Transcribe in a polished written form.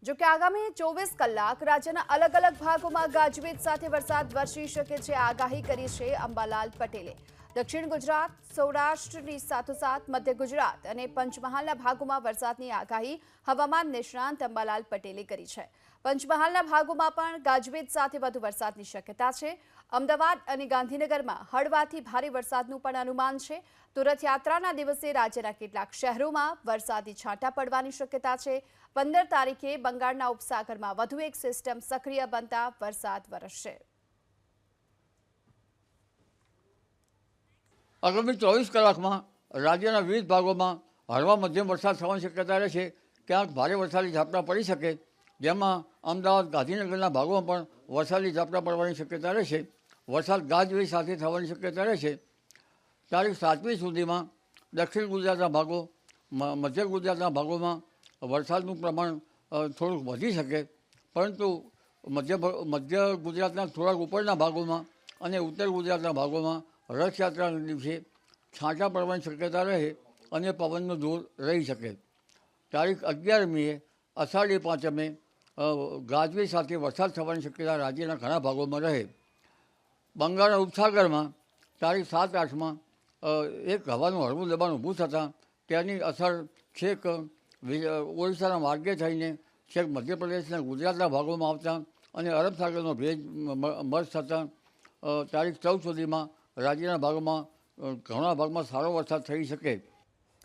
જો કે આગામી 24 કલાક રાજ્યના અલગ અલગ ભાગોમાં ગાજવીજ સાથે વરસાદ વરસી શકે છે આગાહી કરી છે અંબાલાલ પટેલે। દક્ષિણ ગુજરાત, સૌરાષ્ટ્રની સાથોસાથ મધ્ય ગુજરાત અને પંચમહાલના ભાગોમાં વરસાદની આગાહી હવામાન નિષ્ણાંત અંબાલાલ પટેલે કરી છે। પંચમહાલના ભાગોમાં પણ ગાજવીજ સાથે વધુ વરસાદની શક્યતા છે। અમદાવાદ અને ગાંધીનગરમાં હળવાથી ભારે વરસાદનું પણ અનુમાન છે। તો રથયાત્રાના દિવસે રાજ્યના કેટલાક શહેરોમાં વરસાદી છાંટા પડવાની શક્યતા છે। 15 તારીખે બંગાળના ઉપસાગરમાં વધુ એક સિસ્ટમ સક્રિય બનતા વરસાદ વરસશે। આગામી 24 કલાકમાં રાજ્યના વિવિધ ભાગોમાં હળવા મધ્યમ વરસાદ થવાની શક્યતા રહેશે। ક્યાંક ભારે વરસાદી ઝાપટા પડી શકે, જેમાં અમદાવાદ, ગાંધીનગરના ભાગોમાં પણ વરસાદી ઝાપટા પડવાની શક્યતા રહેશે। વરસાદ ગાજવીજ સાથે થવાની શક્યતા રહેશે। તારીખ 7મી સુધીમાં દક્ષિણ ગુજરાતના ભાગો, મધ્ય ગુજરાતના ભાગોમાં વરસાદનું પ્રમાણ થોડુંક વધી શકે, પરંતુ મધ્ય ગુજરાતના થોડાક ઉપરના ભાગોમાં અને ઉત્તર ગુજરાતના ભાગોમાં રથયાત્રાના દિવસે છાંટા પડવાની શક્યતા રહે અને પવનનો જોર રહી શકે। તારીખ 11મીએ અષાઢી પાંચમે ગાજવીજ સાથે વરસાદ થવાની શક્યતા રાજ્યના ઘણા ભાગોમાં રહે। બંગાળના ઉપસાગરમાં તારીખ 7-8માં એક હવાનું હળવું દબાણ ઊભું થતાં તેની અસર છેક ઓડિશાના માર્ગે થઈને છેક મધ્યપ્રદેશના ગુજરાતના ભાગોમાં આવતા અને અરબ સાગરનો ભેજ મર્જ થતાં તારીખ 14 સુધીમાં રાજ્યના ભાગોમાં ઘણા ભાગમાં સારો વરસાદ થઈ શકે।